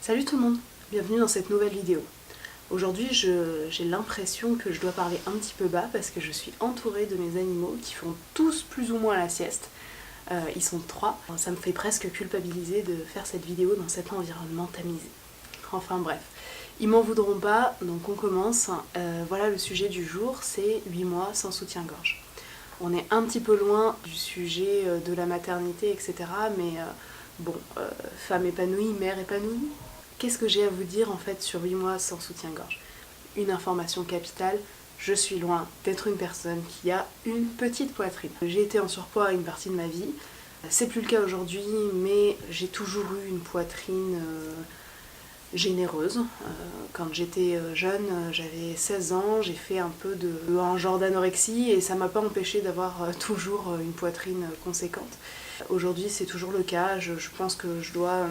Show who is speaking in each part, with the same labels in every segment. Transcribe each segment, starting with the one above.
Speaker 1: Salut tout le monde, bienvenue dans cette nouvelle vidéo. Aujourd'hui j'ai l'impression que je dois parler un petit peu bas parce que je suis entourée de mes animaux qui font tous plus ou moins la sieste. Ils sont 3, ça me fait presque culpabiliser de faire cette vidéo dans cet environnement tamisé. Enfin bref, ils m'en voudront pas, donc on commence. Voilà le sujet du jour, c'est 8 mois sans soutien-gorge. On est un petit peu loin du sujet de la maternité, etc. Mais bon, femme épanouie, mère épanouie. Qu'est-ce que j'ai à vous dire en fait sur 8 mois sans soutien-gorge? Une information capitale, je suis loin d'être une personne qui a une petite poitrine. J'ai été en surpoids une partie de ma vie, c'est plus le cas aujourd'hui, mais j'ai toujours eu une poitrine généreuse. Quand j'étais jeune, j'avais 16 ans, j'ai fait un peu un genre d'anorexie et ça m'a pas empêché d'avoir toujours une poitrine conséquente. Aujourd'hui c'est toujours le cas, je pense que je dois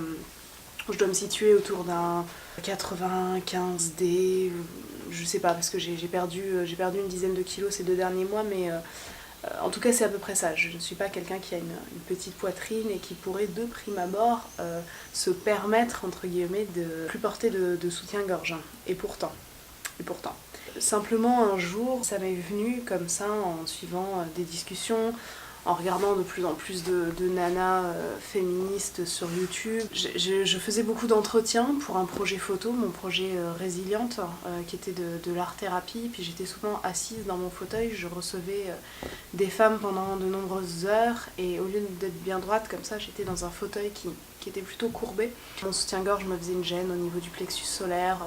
Speaker 1: me situer autour d'un 95D, je sais pas, parce que j'ai perdu une dizaine de kilos ces 2 derniers mois, mais en tout cas c'est à peu près ça. Je ne suis pas quelqu'un qui a une petite poitrine et qui pourrait de prime abord se permettre, entre guillemets, de plus porter de soutien-gorge. Et pourtant. Simplement un jour, ça m'est venu comme ça en suivant des discussions, en regardant de plus en plus de nanas féministes sur YouTube. Je faisais beaucoup d'entretiens pour un projet photo, mon projet Résiliente, qui était de l'art-thérapie. Puis j'étais souvent assise dans mon fauteuil, je recevais des femmes pendant de nombreuses heures. Et au lieu d'être bien droite comme ça, j'étais dans un fauteuil qui était plutôt courbé. Mon soutien-gorge me faisait une gêne au niveau du plexus solaire.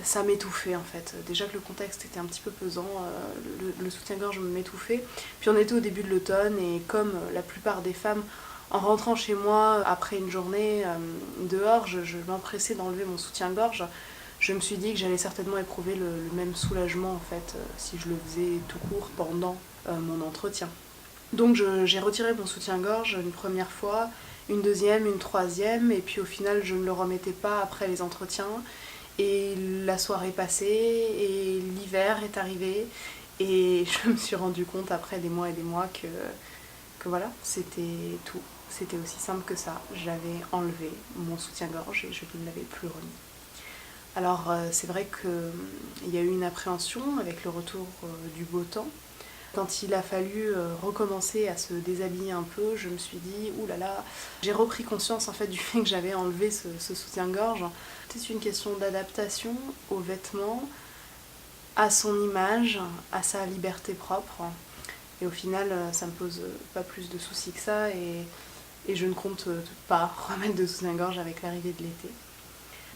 Speaker 1: Ça m'étouffait en fait. Déjà que le contexte était un petit peu pesant, le soutien-gorge m'étouffait. Puis on était au début de l'automne et comme la plupart des femmes, en rentrant chez moi après une journée dehors, je m'empressais d'enlever mon soutien-gorge. Je me suis dit que j'allais certainement éprouver le même soulagement en fait si je le faisais tout court pendant mon entretien. Donc j'ai retiré mon soutien-gorge une première fois, une deuxième, une troisième, et puis au final je ne le remettais pas après les entretiens. Et la soirée passée, et l'hiver est arrivé, et je me suis rendu compte après des mois et des mois que voilà, c'était tout. C'était aussi simple que ça. J'avais enlevé mon soutien-gorge et je ne l'avais plus remis. Alors c'est vrai qu'il y a eu une appréhension avec le retour du beau temps. Quand il a fallu recommencer à se déshabiller un peu, je me suis dit, oulala, j'ai repris conscience en fait du fait que j'avais enlevé ce soutien-gorge. C'est une question d'adaptation aux vêtements, à son image, à sa liberté propre. Et au final, ça me pose pas plus de soucis que ça et je ne compte pas remettre de soutien-gorge avec l'arrivée de l'été.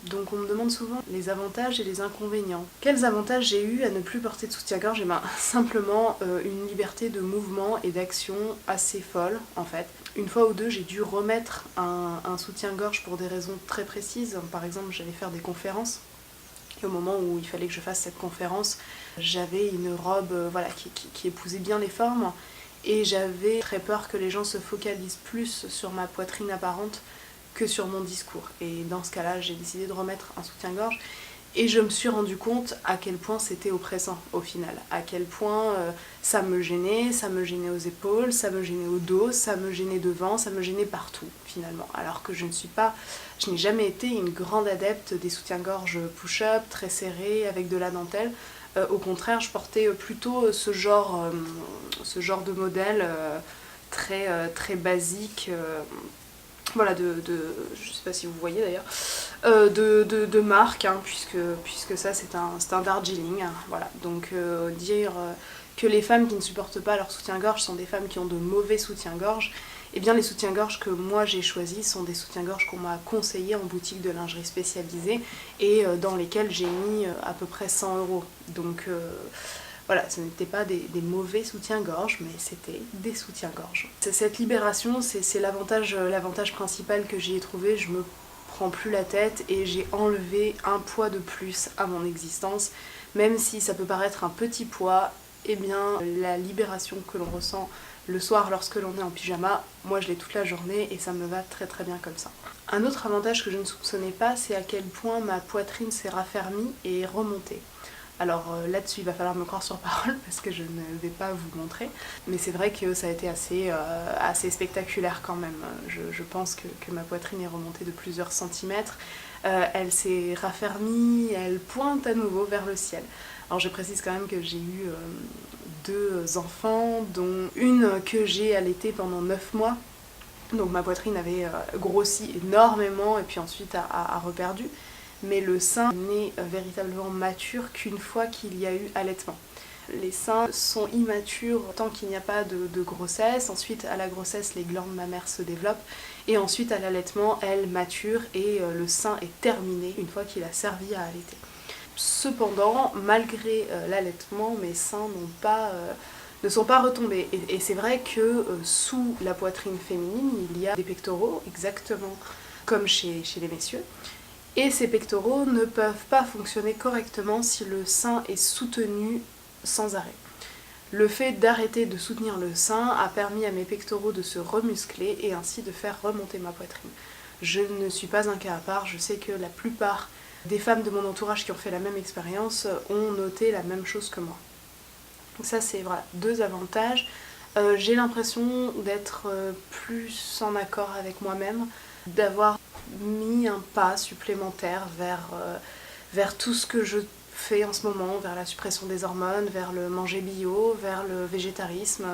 Speaker 1: Donc on me demande souvent les avantages et les inconvénients. Quels avantages j'ai eu à ne plus porter de soutien-gorge? Simplement une liberté de mouvement et d'action assez folle en fait. Une fois ou deux j'ai dû remettre un soutien-gorge pour des raisons très précises. Par exemple j'allais faire des conférences. Et au moment où il fallait que je fasse cette conférence, j'avais une robe qui épousait bien les formes. Et j'avais très peur que les gens se focalisent plus sur ma poitrine apparente que sur mon discours. Et dans ce cas-là, j'ai décidé de remettre un soutien-gorge et je me suis rendu compte à quel point c'était oppressant au final, à quel point ça me gênait aux épaules, ça me gênait au dos, ça me gênait devant, ça me gênait partout finalement. Alors que je n'ai jamais été une grande adepte des soutiens-gorge push-up, très serrés, avec de la dentelle. Au contraire, je portais plutôt ce genre de modèle très basique. Voilà, je sais pas si vous voyez d'ailleurs, de marque, hein, puisque ça c'est un Darjeeling, hein, voilà. Donc dire que les femmes qui ne supportent pas leur soutien-gorge sont des femmes qui ont de mauvais soutiens-gorge, eh bien les soutiens-gorge que moi j'ai choisis sont des soutiens-gorge qu'on m'a conseillés en boutique de lingerie spécialisée et dans lesquels j'ai mis à peu près 100 €. Donc voilà, ce n'étaient pas des mauvais soutiens-gorge, mais c'était des soutiens-gorge. Cette libération, c'est l'avantage principal que j'y ai trouvé. Je me prends plus la tête et j'ai enlevé un poids de plus à mon existence. Même si ça peut paraître un petit poids, eh bien la libération que l'on ressent le soir lorsque l'on est en pyjama, moi je l'ai toute la journée et ça me va très très bien comme ça. Un autre avantage que je ne soupçonnais pas, c'est à quel point ma poitrine s'est raffermie et remontée. Alors là-dessus, il va falloir me croire sur parole parce que je ne vais pas vous montrer. Mais c'est vrai que ça a été assez spectaculaire quand même. Je pense que ma poitrine est remontée de plusieurs centimètres. Elle s'est raffermie, elle pointe à nouveau vers le ciel. Alors je précise quand même que j'ai eu 2 enfants, dont une que j'ai allaitée pendant 9 mois. Donc ma poitrine avait grossi énormément et puis ensuite a reperdu. Mais le sein n'est véritablement mature qu'une fois qu'il y a eu allaitement. Les seins sont immatures tant qu'il n'y a pas de grossesse. Ensuite, à la grossesse, les glandes mammaires se développent. Et ensuite, à l'allaitement, elles maturent et le sein est terminé une fois qu'il a servi à allaiter. Cependant, malgré l'allaitement, mes seins ne sont pas retombés. Et c'est vrai que sous la poitrine féminine, il y a des pectoraux, exactement comme chez les messieurs. Et ces pectoraux ne peuvent pas fonctionner correctement si le sein est soutenu sans arrêt. Le fait d'arrêter de soutenir le sein a permis à mes pectoraux de se remuscler et ainsi de faire remonter ma poitrine. Je ne suis pas un cas à part, je sais que la plupart des femmes de mon entourage qui ont fait la même expérience ont noté la même chose que moi. Donc ça c'est voilà, 2 avantages. J'ai l'impression d'être plus en accord avec moi-même, d'avoir mis un pas supplémentaire vers tout ce que je fais en ce moment, vers la suppression des hormones, vers le manger bio, vers le végétarisme.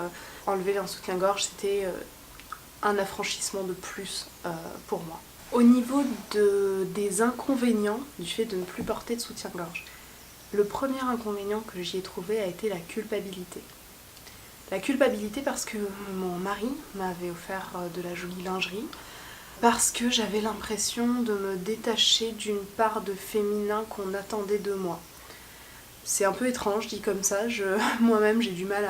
Speaker 1: Enlever un soutien-gorge, c'était un affranchissement de plus pour moi. Au niveau des inconvénients du fait de ne plus porter de soutien-gorge, le premier inconvénient que j'y ai trouvé a été la culpabilité. La culpabilité parce que mon mari m'avait offert de la jolie lingerie, parce que j'avais l'impression de me détacher d'une part de féminin qu'on attendait de moi. C'est un peu étrange dit comme ça, moi-même j'ai du mal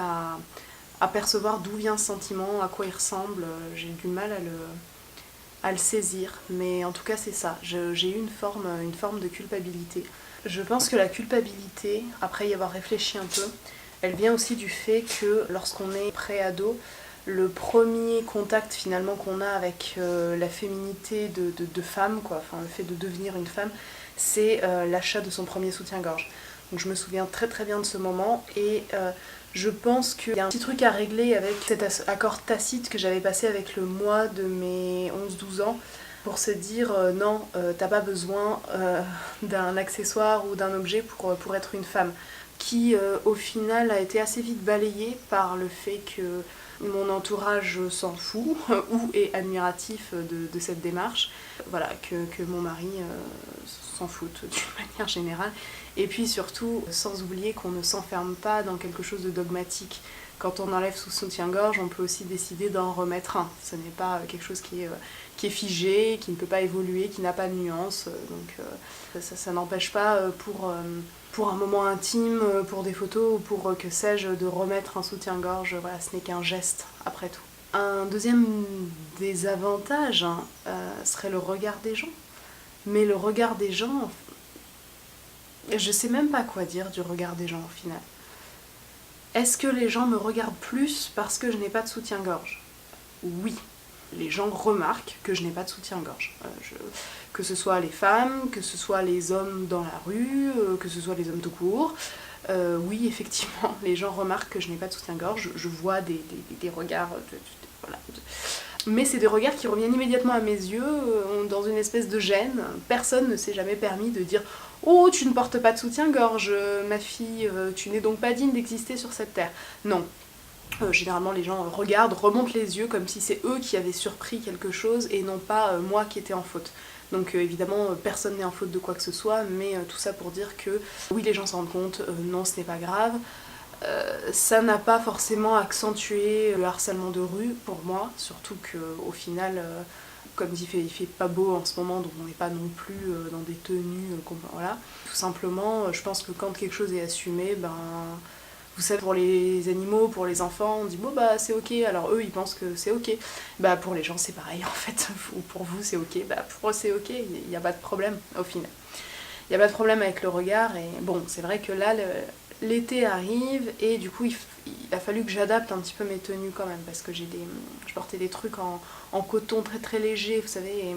Speaker 1: à percevoir d'où vient ce sentiment, à quoi il ressemble, j'ai du mal à le saisir, mais en tout cas c'est ça, j'ai eu une forme de culpabilité. Je pense que la culpabilité, après y avoir réfléchi un peu, elle vient aussi du fait que lorsqu'on est pré-ado, le premier contact finalement qu'on a avec la féminité de femme, quoi, enfin le fait de devenir une femme, c'est l'achat de son premier soutien-gorge. Donc je me souviens très très bien de ce moment et je pense qu'il y a un petit truc à régler avec cet accord tacite que j'avais passé avec le mois de mes 11-12 ans pour se dire non, t'as pas besoin d'un accessoire ou d'un objet pour être une femme, qui au final a été assez vite balayé par le fait que mon entourage s'en fout ou est admiratif de cette démarche, voilà, que mon mari s'en fout d'une manière générale, et puis surtout sans oublier qu'on ne s'enferme pas dans quelque chose de dogmatique. Quand on enlève son soutien-gorge, on peut aussi décider d'en remettre un. Ce n'est pas quelque chose qui est figé, qui ne peut pas évoluer, qui n'a pas de nuance. Donc ça n'empêche pas pour un moment intime, pour des photos ou pour que sais-je, de remettre un soutien-gorge. Voilà, ce n'est qu'un geste après tout. Un deuxième désavantage serait le regard des gens. Mais le regard des gens, je sais même pas quoi dire du regard des gens au final. Est-ce que les gens me regardent plus parce que je n'ai pas de soutien-gorge ? Oui, les gens remarquent que je n'ai pas de soutien-gorge. Que ce soit les femmes, que ce soit les hommes dans la rue, que ce soit les hommes tout court. Oui, effectivement, les gens remarquent que je n'ai pas de soutien-gorge. Je vois des regards... voilà. Mais c'est des regards qui reviennent immédiatement à mes yeux, dans une espèce de gêne. Personne ne s'est jamais permis de dire « Oh, tu ne portes pas de soutien-gorge, ma fille, tu n'es donc pas digne d'exister sur cette terre. » Non. Généralement, les gens regardent, remontent les yeux comme si c'est eux qui avaient surpris quelque chose et non pas moi qui étais en faute. Donc évidemment, personne n'est en faute de quoi que ce soit, mais tout ça pour dire que oui, les gens s'en rendent compte, non, ce n'est pas grave. Ça n'a pas forcément accentué le harcèlement de rue pour moi, surtout qu'au final, comme il fait pas beau en ce moment, donc on n'est pas non plus dans des tenues, voilà. Tout simplement, je pense que quand quelque chose est assumé, vous savez, pour les animaux, pour les enfants, on dit bon bah c'est ok, alors eux ils pensent que c'est ok. Bah pour les gens c'est pareil en fait, ou pour vous c'est ok, bah pour eux c'est ok, il n'y a pas de problème au final. Il n'y a pas de problème avec le regard et bon, c'est vrai que là, l'été arrive et du coup il a fallu que j'adapte un petit peu mes tenues quand même parce que je portais des trucs en coton très très léger, vous savez,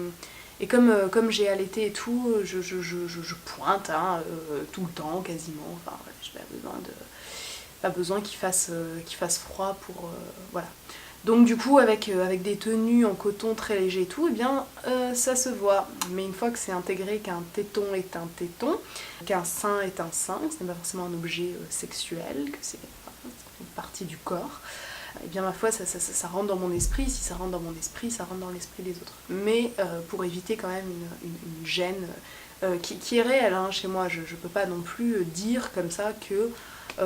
Speaker 1: Et comme j'ai allaité et tout, je pointe hein, tout le temps quasiment. Enfin, voilà, j'ai pas besoin qu'il fasse froid pour... voilà. Donc du coup avec des tenues en coton très léger et tout, eh bien ça se voit. Mais une fois que c'est intégré qu'un téton est un téton, qu'un sein est un sein, que ce n'est pas forcément un objet sexuel, que c'est une partie du corps, eh bien ma foi ça rentre dans mon esprit, si ça rentre dans mon esprit, ça rentre dans l'esprit des autres. Mais pour éviter quand même une gêne qui est réelle hein, chez moi, je peux pas non plus dire comme ça que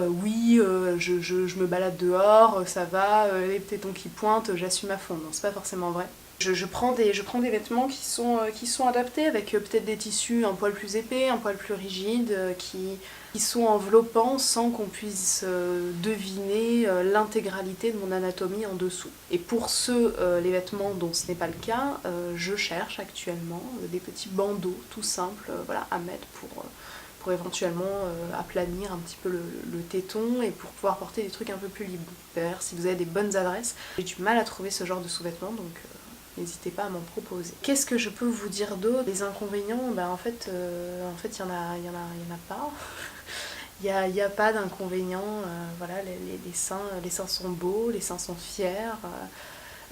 Speaker 1: oui, je me balade dehors, ça va, les tétons qui pointent, j'assume à fond. Non, c'est pas forcément vrai. Je prends des vêtements qui sont adaptés avec peut-être des tissus un poil plus épais, un poil plus rigides, qui sont enveloppants sans qu'on puisse deviner l'intégralité de mon anatomie en dessous. Et pour ceux, les vêtements dont ce n'est pas le cas, je cherche actuellement des petits bandeaux tout simples voilà, à mettre pour éventuellement aplanir un petit peu le téton et pour pouvoir porter des trucs un peu plus libres. D'ailleurs, si vous avez des bonnes adresses, j'ai du mal à trouver ce genre de sous-vêtements, donc n'hésitez pas à m'en proposer. Qu'est-ce que je peux vous dire d'autre? Les inconvénients, en fait, il y en a pas. Il n'y a pas d'inconvénients, voilà, les seins sont beaux, les seins sont fiers,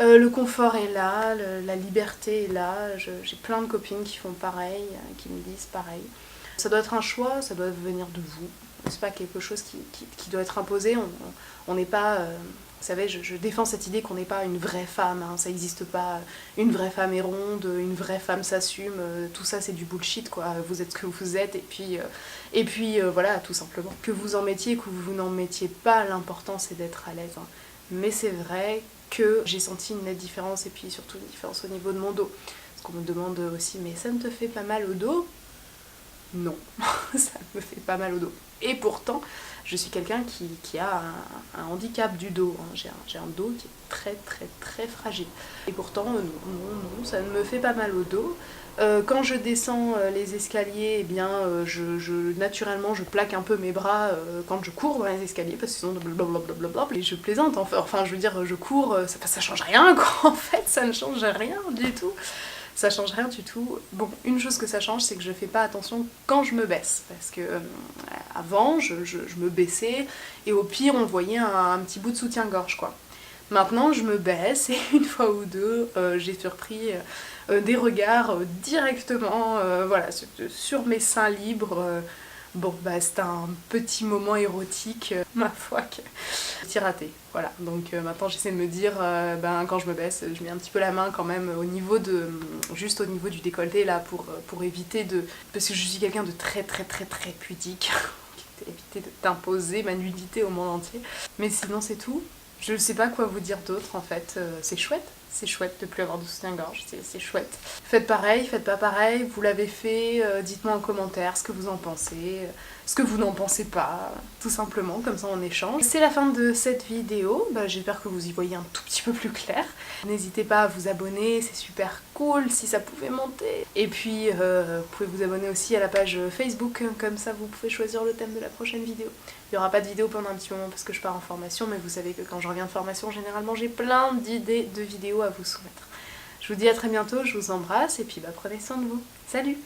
Speaker 1: le confort est là, la liberté est là, j'ai plein de copines qui font pareil, qui me disent pareil. Ça doit être un choix, ça doit venir de vous. C'est pas quelque chose qui doit être imposé. On n'est pas... vous savez, je défends cette idée qu'on n'est pas une vraie femme. Hein, ça n'existe pas. Une vraie femme est ronde, une vraie femme s'assume. Tout ça, c'est du bullshit, quoi. Vous êtes ce que vous êtes. Et puis voilà, tout simplement. Que vous en mettiez, que vous n'en mettiez pas, l'important, c'est d'être à l'aise. Hein. Mais c'est vrai que j'ai senti une nette différence. Et puis surtout une différence au niveau de mon dos. Parce qu'on me demande aussi, mais ça ne te fait pas mal au dos ? Non, ça me fait pas mal au dos. Et pourtant, je suis quelqu'un qui a un handicap du dos. Hein. J'ai un dos qui est très très très fragile. Et pourtant, non, ça ne me fait pas mal au dos. Quand je descends les escaliers, eh bien, naturellement, je plaque un peu mes bras quand je cours dans les escaliers, parce que sinon, blablabla. Et je plaisante, enfin, je veux dire, je cours, ça change rien, quoi, en fait, ça ne change rien du tout. Ça change rien du tout. Bon, une chose que ça change, c'est que je fais pas attention quand je me baisse. Parce que avant, je me baissais et au pire, on voyait un petit bout de soutien-gorge, quoi. Maintenant, je me baisse et une fois ou deux, j'ai surpris des regards directement voilà, sur mes seins libres. Bon, c'était un petit moment érotique, ma foi, que j'ai raté. Voilà, donc maintenant j'essaie de me dire, quand je me baisse, je mets un petit peu la main quand même juste au niveau du décolleté, là, pour éviter de... Parce que je suis quelqu'un de très très très très pudique, éviter d'imposer ma nudité au monde entier. Mais sinon c'est tout. Je ne sais pas quoi vous dire d'autre en fait, c'est chouette de plus avoir de soutien-gorge, c'est chouette. Faites pareil, faites pas pareil, vous l'avez fait, dites-moi en commentaire ce que vous en pensez, ce que vous n'en pensez pas, tout simplement, comme ça on échange. C'est la fin de cette vidéo, j'espère que vous y voyez un tout petit peu plus clair. N'hésitez pas à vous abonner, c'est super cool si ça pouvait monter. Et puis vous pouvez vous abonner aussi à la page Facebook, comme ça vous pouvez choisir le thème de la prochaine vidéo. Il n'y aura pas de vidéo pendant un petit moment parce que je pars en formation, mais vous savez que quand je reviens de formation, généralement j'ai plein d'idées de vidéos à vous soumettre. Je vous dis à très bientôt, je vous embrasse et puis prenez soin de vous. Salut!